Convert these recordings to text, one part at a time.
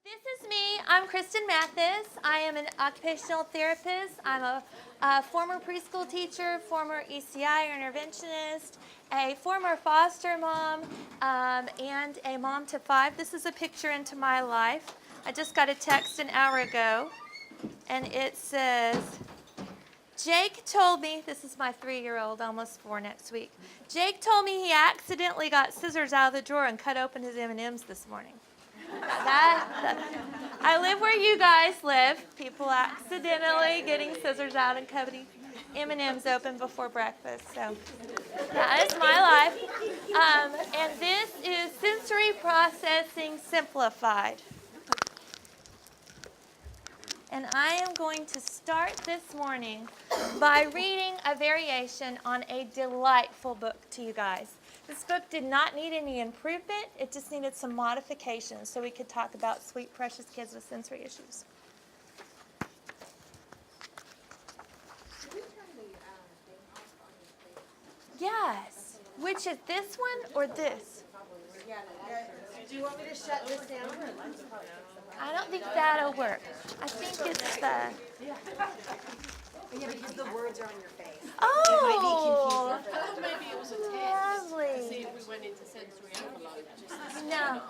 This is me. I'm Kristin Mathis. I am an occupational therapist. I'm a former preschool teacher, former ECI interventionist, a former foster mom, and a mom to 5. This is a picture into my life. I just got a text an hour ago, and it says, Jake told me, this is my 3-year-old, almost 4 next week. Jake told me he accidentally got scissors out of the drawer and cut open his M&Ms this morning. I live where you guys live. People accidentally getting scissors out and cutting M&Ms open before breakfast. So that is my life. And this is Sensory Processing Simplified. And I am going to start this morning by reading a variation on a delightful book to you guys. This book did not need any improvement. It just needed some modifications so we could talk about sweet, precious kids with sensory issues. Yes. Which is this one or this? Do you want me to shut this down? I don't think that'll work. I think it's the... Yeah, because the words are on your face. Oh! It might be confusing. Maybe it was a test. Lovely. See if we went into sensory overload. Just No.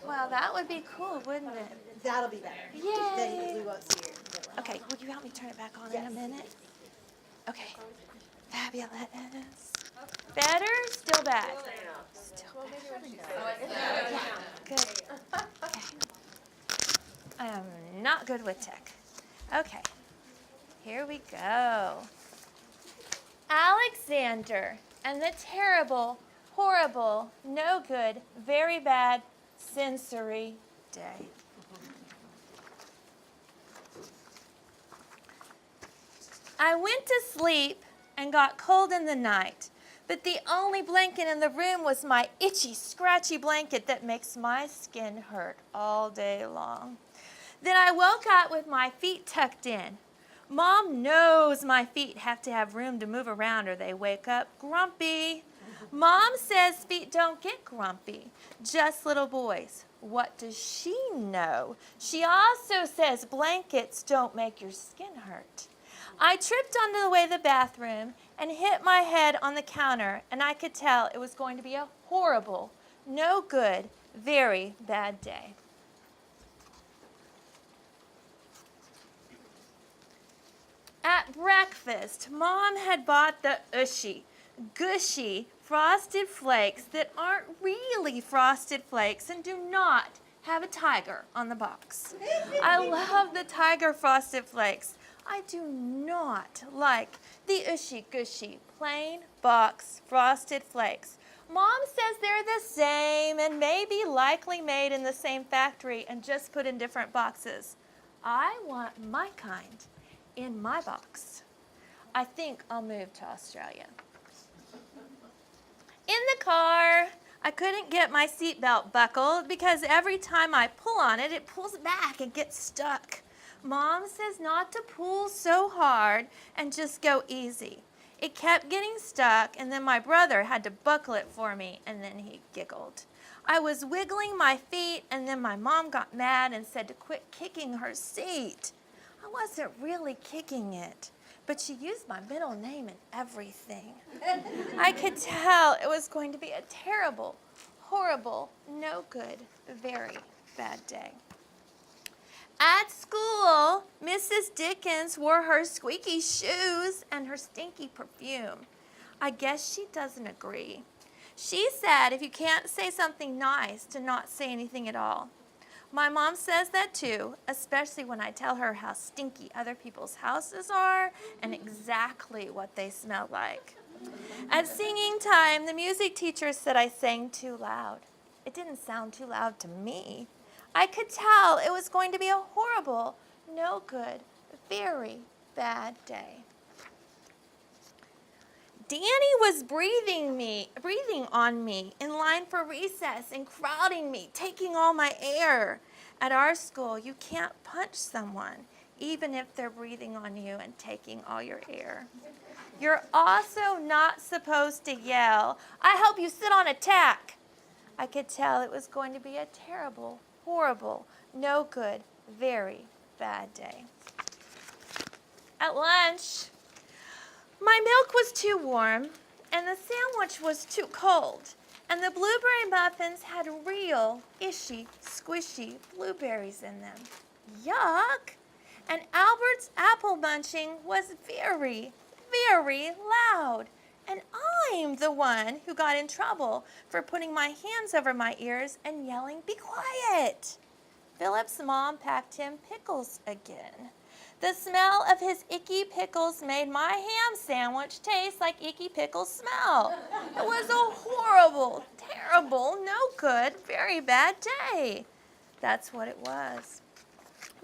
Well, that would be cool, wouldn't it? That'll be better. Yay. Then we won't see it. Okay, would you help me turn it back on in a minute? Okay. Fabulous. Better? Still bad? Still bad. Good. Okay. I am not good with tech. Okay. Here we go. Alexander and the terrible, horrible, no good, very bad sensory day. I went to sleep and got cold in the night, but the only blanket in the room was my itchy, scratchy blanket that makes my skin hurt all day long. Then I woke up with my feet tucked in. Mom knows my feet have to have room to move around or they wake up grumpy. Mom says feet don't get grumpy, just little boys. What does she know? She also says blankets don't make your skin hurt. I tripped onto the way to the bathroom and hit my head on the counter, and I could tell it was going to be a horrible, no good, very bad day. At breakfast, Mom had bought the gushy frosted flakes that aren't really frosted flakes and do not have a tiger on the box. I love the tiger frosted flakes. I do not like the gushy plain box frosted flakes. Mom says they're the same and maybe likely made in the same factory and just put in different boxes. I want my kind in my box. I think I'll move to Australia. In the car, I couldn't get my seatbelt buckled because every time I pull on it, it pulls back and gets stuck. Mom says not to pull so hard and just go easy. It kept getting stuck, and then my brother had to buckle it for me, and then he giggled. I was wiggling my feet, and then my mom got mad and said to quit kicking her seat. I wasn't really kicking it, but she used my middle name and everything. I could tell it was going to be a terrible, horrible, no good, very bad day. At school, Mrs. Dickens wore her squeaky shoes and her stinky perfume. I guess she doesn't agree. She said if you can't say something nice, to not say anything at all. My mom says that too, especially when I tell her how stinky other people's houses are and exactly what they smell like. At singing time, the music teacher said I sang too loud. It didn't sound too loud to me. I could tell it was going to be a horrible, no good, very bad day. Danny was breathing on me in line for recess and crowding me, taking all my air. At our school, you can't punch someone, even if they're breathing on you and taking all your air. You're also not supposed to yell, "I hope you sit on a tack," I could tell it was going to be a terrible, horrible, no good, very bad day. At lunch, my milk was too warm, and the sandwich was too cold, and the blueberry muffins had real, ishy, squishy blueberries in them. Yuck! And Albert's apple munching was very, very loud. And I'm the one who got in trouble for putting my hands over my ears and yelling, "Be quiet!" Philip's mom packed him pickles again. The smell of his icky pickles made my ham sandwich taste like icky pickles smell. It was a horrible, terrible, no good, very bad day. That's what it was.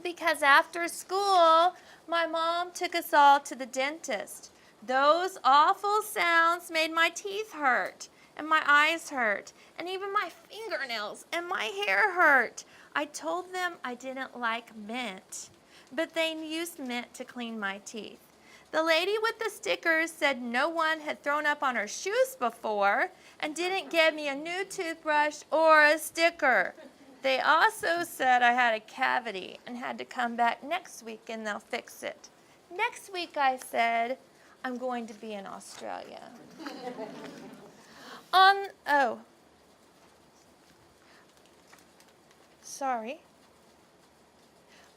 Because after school, my mom took us all to the dentist. Those awful sounds made my teeth hurt, and my eyes hurt, and even my fingernails and my hair hurt. I told them I didn't like mint, but they used mint to clean my teeth. The lady with the stickers said no one had thrown up on her shoes before and didn't give me a new toothbrush or a sticker. They also said I had a cavity and had to come back next week and they'll fix it. Next week, I said, I'm going to be in Australia. Sorry.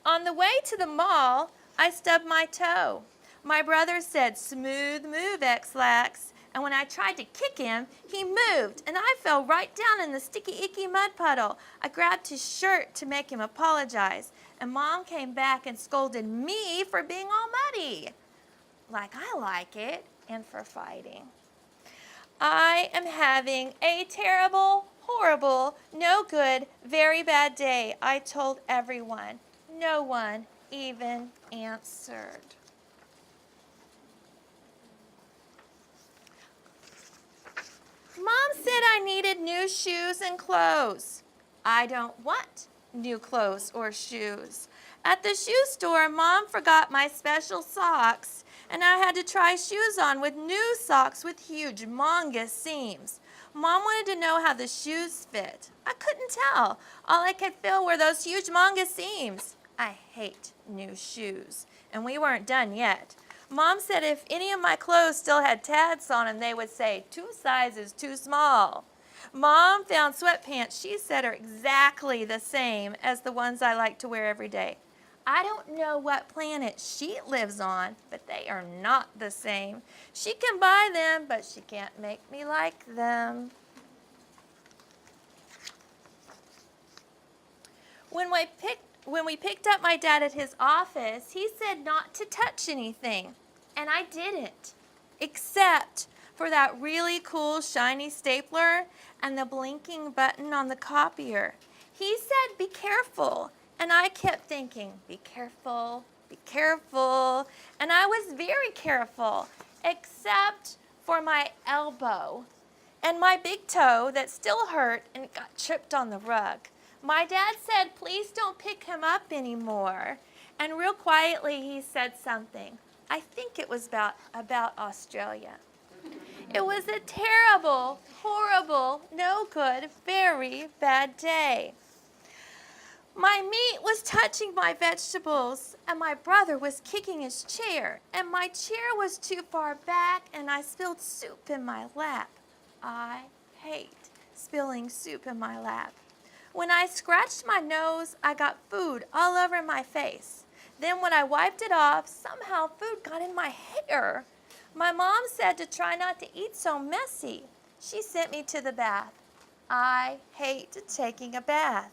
On the way to the mall, I stubbed my toe. My brother said, "Smooth move, X-Lax." And when I tried to kick him, he moved, and I fell right down in the sticky, icky mud puddle. I grabbed his shirt to make him apologize, and Mom came back and scolded me for being all muddy, like I like it, and for fighting. I am having a terrible, horrible, no good, very bad day, I told everyone. No one even answered. Mom said I needed new shoes and clothes. I don't want new clothes or shoes. At the shoe store, Mom forgot my special socks, and I had to try shoes on with new socks with huge, humongous seams. Mom wanted to know how the shoes fit. I couldn't tell. All I could feel were those huge, humongous seams. I hate new shoes, and we weren't done yet. Mom said if any of my clothes still had tags on them, they would say 2 sizes too small. Mom found sweatpants she said are exactly the same as the ones I like to wear every day. I don't know what planet she lives on, but they are not the same. She can buy them, but she can't make me like them. When we picked up my dad at his office, he said not to touch anything, and I didn't, except for that really cool shiny stapler and the blinking button on the copier. He said, "Be careful," and I kept thinking, be careful, and I was very careful, except for my elbow and my big toe that still hurt and got tripped on the rug. My dad said, "Please don't pick him up anymore." And real quietly he said something. I think it was about Australia. It was a terrible, horrible, no good, very bad day. My meat was touching my vegetables, and my brother was kicking his chair, and my chair was too far back, and I spilled soup in my lap. I hate spilling soup in my lap. When I scratched my nose, I got food all over my face. Then when I wiped it off, somehow food got in my hair. My mom said to try not to eat so messy. She sent me to the bath. I hate taking a bath.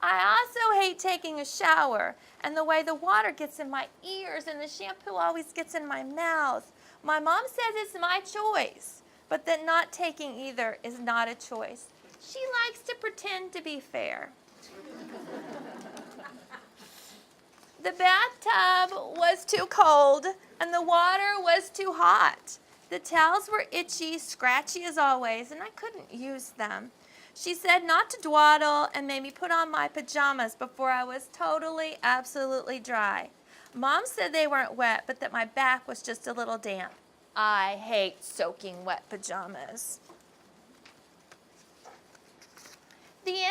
I also hate taking a shower and the way the water gets in my ears and the shampoo always gets in my mouth. My mom says it's my choice, but that not taking either is not a choice. She likes to pretend to be fair. The bathtub was too cold and the water was too hot. The towels were itchy, scratchy as always, and I couldn't use them. She said not to dawdle and made me put on my pajamas before I was totally, absolutely dry. Mom said they weren't wet, but that my back was just a little damp. I hate soaking wet pajamas.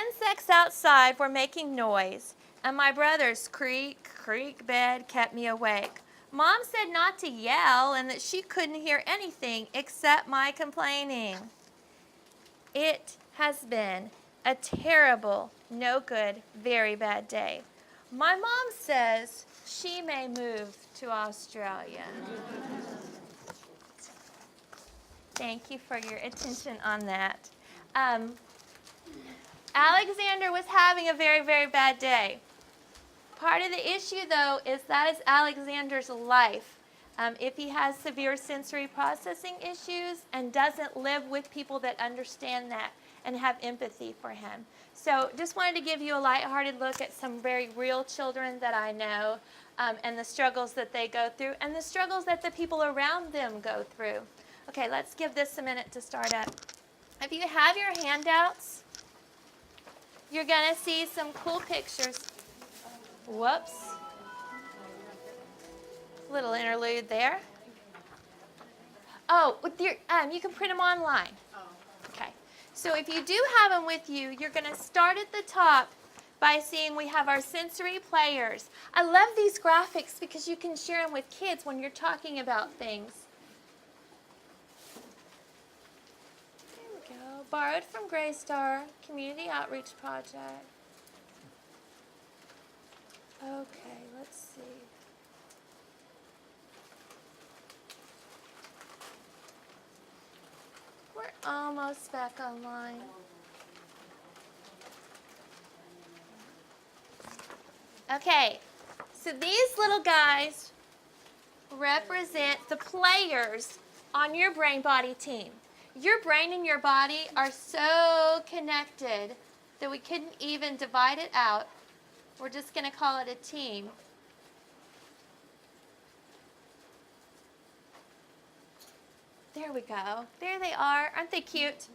insects outside were making noise, and my brother's creak, creak bed kept me awake. Mom said not to yell and that she couldn't hear anything except my complaining. It has been a terrible, no good, very bad day. My mom says she may move to Australia. Thank you for your attention on that. Alexander was having a very, very bad day. Part of the issue, though, is that is Alexander's life. If he has severe sensory processing issues and doesn't live with people that understand that and have empathy for him. So just wanted to give you a lighthearted look at some very real children that I know and the struggles that they go through and the struggles that the people around them go through. Okay, let's give this a minute to start up. If you have your handouts, you're going to see some cool pictures. Whoops. Little interlude there. Oh, with your, you can print them online. Okay. So if you do have them with you, you're going to start at the top by seeing we have our sensory players. I love these graphics because you can share them with kids when you're talking about things. Borrowed from Graystar Community Outreach Project. Okay, let's see. We're almost back online. Okay, so these little guys represent the players on your brain-body team. Your brain and your body are so connected that we couldn't even divide it out. We're just going to call it a team. There we go. There they are. Aren't they cute?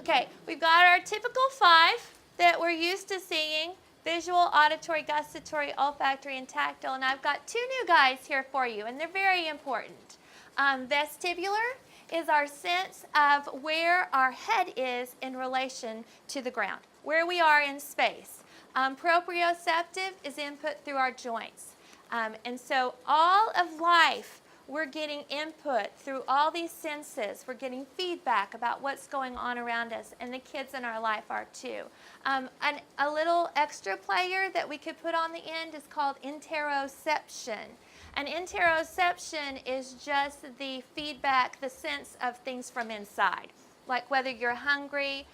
Okay, we've got our typical 5 that we're used to seeing. Visual, auditory, gustatory, olfactory, and tactile. And I've got 2 new guys here for you, and they're very important. Vestibular is our sense of where our head is in relation to the ground, where we are in space. Proprioceptive is input through our joints. And so all of life, we're getting input through all these senses. We're getting feedback about what's going on around us, and the kids in our life are too. A little extra player that we could put on the end is called interoception. And interoception is just the feedback, the sense of things from inside, like whether you're hungry,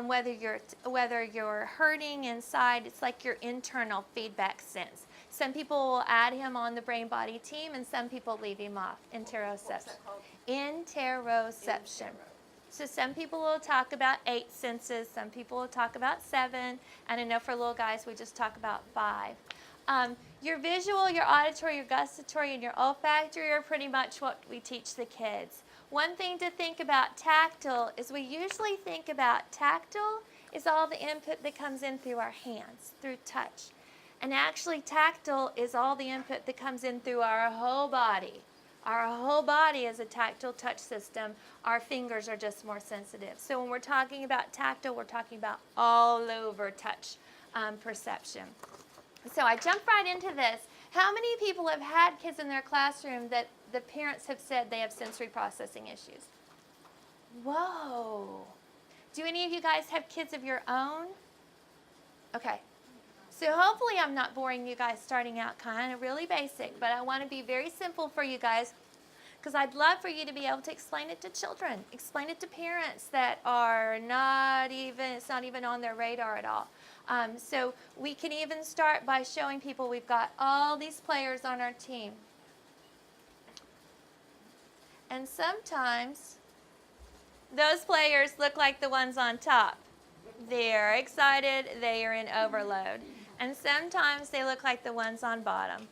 whether you're hurting inside. It's like your internal feedback sense. Some people will add him on the brain-body team, and some people leave him off. Interoception. Interoception. So some people will talk about 8 senses. Some people will talk about 7. And I know for little guys, we just talk about 5. Your visual, your auditory, your gustatory, and your olfactory are pretty much what we teach the kids. One thing to think about tactile is we usually think about tactile is all the input that comes in through our hands, through touch. And actually tactile is all the input that comes in through our whole body. Our whole body is a tactile touch system. Our fingers are just more sensitive. So when we're talking about tactile, we're talking about all over touch perception. So I jumped right into this. How many people have had kids in their classroom that the parents have said they have sensory processing issues? Whoa. Do any of you guys have kids of your own? Okay. So hopefully I'm not boring you guys starting out kind of really basic, but I want to be very simple for you guys because I'd love for you to be able to explain it to children, explain it to parents that are it's not even on their radar at all. So we can even start by showing people we've got all these players on our team. And sometimes those players look like the ones on top. They're excited, they are in overload. And sometimes they look like the ones on bottom.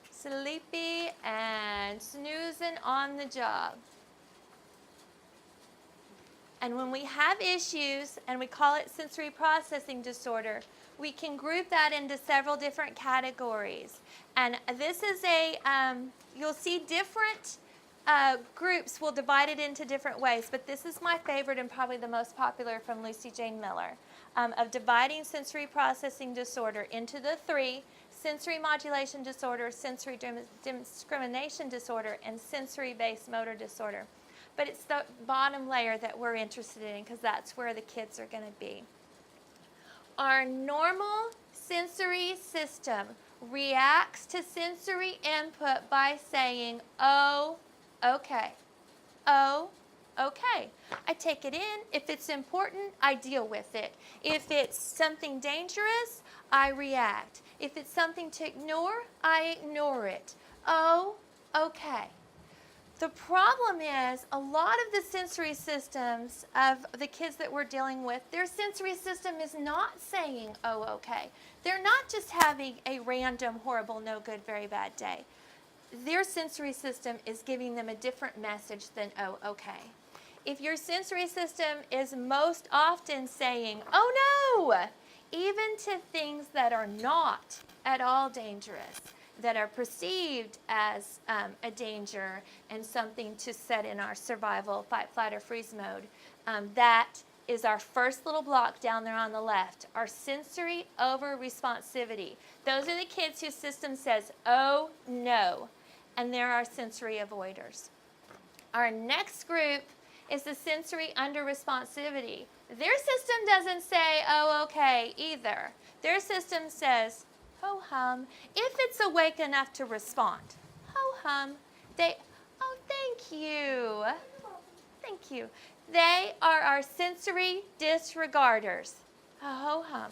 Sleepy and snoozing on the job. And when we have issues, and we call it sensory processing disorder, we can group that into several different categories. And this is you'll see different groups will divide it into different ways, but this is my favorite and probably the most popular from Lucy Jane Miller. of dividing sensory processing disorder into the three: sensory modulation disorder, sensory discrimination disorder, and sensory-based motor disorder. But it's the bottom layer that we're interested in because that's where the kids are going to be. Our normal sensory system reacts to sensory input by saying, oh, okay. Oh, okay. I take it in. If it's important, I deal with it. If it's something dangerous, I react. If it's something to ignore, I ignore it. Oh, okay. The problem is a lot of the sensory systems of the kids that we're dealing with, their sensory system is not saying, oh, okay. They're not just having a random, horrible, no good, very bad day. Their sensory system is giving them a different message than, oh, okay. If your sensory system is most often saying, oh, no, even to things that are not at all dangerous, that are perceived as a danger and something to set in our survival, fight, flight, or freeze mode, that is our first little block down there on the left, our sensory over-responsivity. Those are the kids whose system says, oh, no, and they're our sensory avoiders. Our next group is the sensory under-responsivity. Their system doesn't say, oh, okay, either. Their system says, ho hum, if it's awake enough to respond. Ho hum. Oh, thank you. Thank you. They are our sensory disregarders. Ho hum.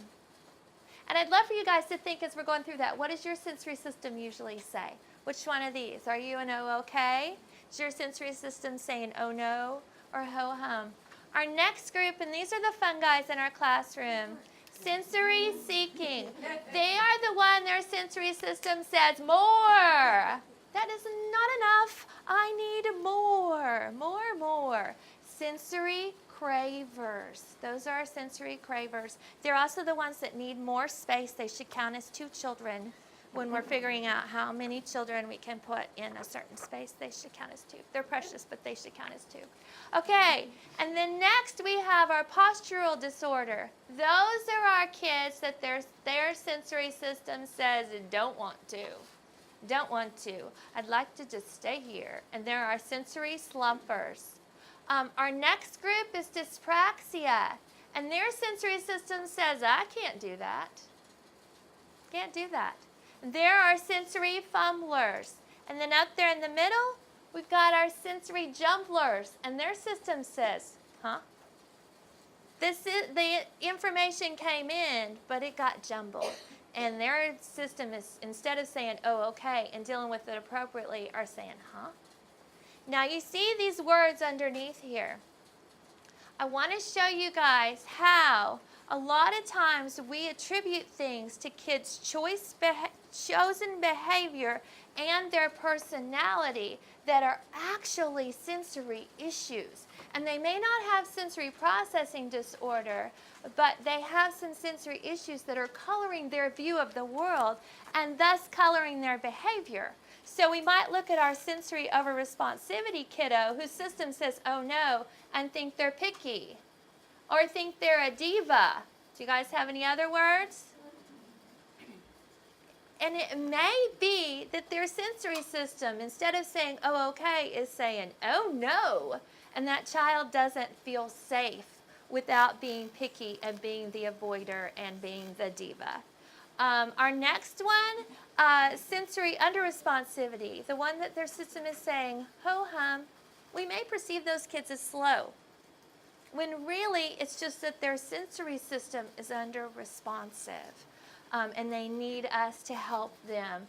And I'd love for you guys to think as we're going through that, what does your sensory system usually say? Which one of these? Are you an oh, okay? Is your sensory system saying oh, no, or ho hum? Our next group, and these are the fun guys in our classroom, sensory seeking. They are the one their sensory system says, more. That is not enough. I need more, more, more. Sensory cravers. Those are our sensory cravers. They're also the ones that need more space. They should count as 2 children. When we're figuring out how many children we can put in a certain space, they should count as 2. They're precious, but they should count as 2. Okay, and then next we have our postural disorder. Those are our kids that their sensory system says don't want to. Don't want to. I'd like to just stay here. And there are sensory slumpers. Our next group is dyspraxia. And their sensory system says, I can't do that. Can't do that. There are sensory fumblers. And then up there in the middle, we've got our sensory jumblers. And their system says, huh? The information came in, but it got jumbled. And their system is, instead of saying, oh, okay, and dealing with it appropriately, are saying, huh? Now you see these words underneath here. I want to show you guys how a lot of times we attribute things to kids' chosen behavior and their personality that are actually sensory issues. And they may not have sensory processing disorder, but they have some sensory issues that are coloring their view of the world and thus coloring their behavior. So we might look at our sensory over-responsivity kiddo whose system says, oh no, and think they're picky. Or think they're a diva. Do you guys have any other words? And it may be that their sensory system, instead of saying, oh, okay, is saying, oh, no. And that child doesn't feel safe without being picky and being the avoider and being the diva. Our next one, sensory under-responsivity, the one that their system is saying, ho hum, we may perceive those kids as slow, when really it's just that their sensory system is under-responsive, and they need us to help them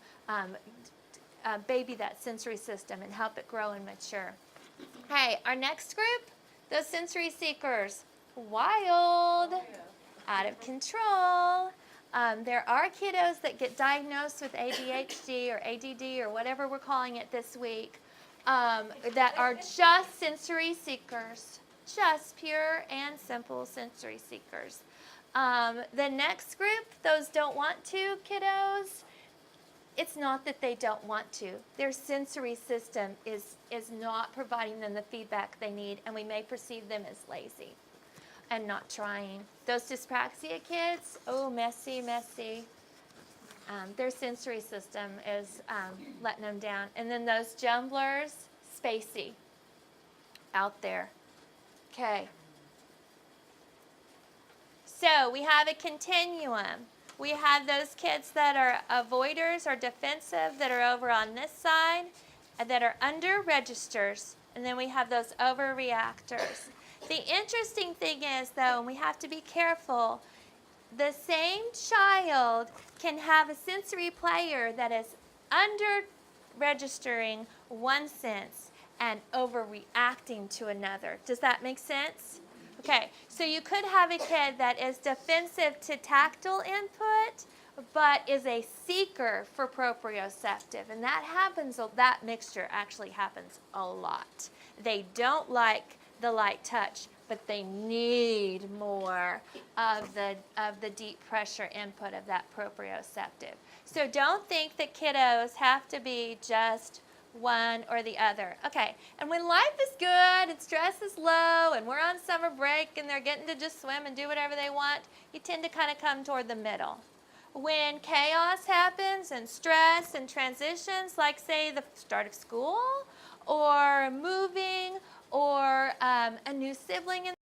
baby that sensory system and help it grow and mature. Hey, our next group, those sensory seekers, wild, out of control. There are kiddos that get diagnosed with ADHD or ADD or whatever we're calling it this week that are just sensory seekers, just pure and simple sensory seekers. The next group, those don't want to kiddos, it's not that they don't want to. Their sensory system is not providing them the feedback they need, and we may perceive them as lazy. and not trying. Those dyspraxia kids, oh, messy, messy. Their sensory system is letting them down. And then those jumblers, spacey, out there. Okay. So we have a continuum. We have those kids that are avoiders or defensive that are over on this side, that are under registers, and then we have those overreactors. The interesting thing is, though, and we have to be careful, the same child can have a sensory player that is under registering one sense and overreacting to another. Does that make sense? Okay, so you could have a kid that is defensive to tactile input, but is a seeker for proprioceptive. And that happens, that mixture actually happens a lot. They don't like the light touch, but they need more of the deep pressure input of that proprioceptive. So don't think that kiddos have to be just one or the other. Okay, and when life is good and stress is low and we're on summer break and they're getting to just swim and do whatever they want, you tend to kind of come toward the middle. When chaos happens and stress and transitions, like say the start of school or moving or a new sibling in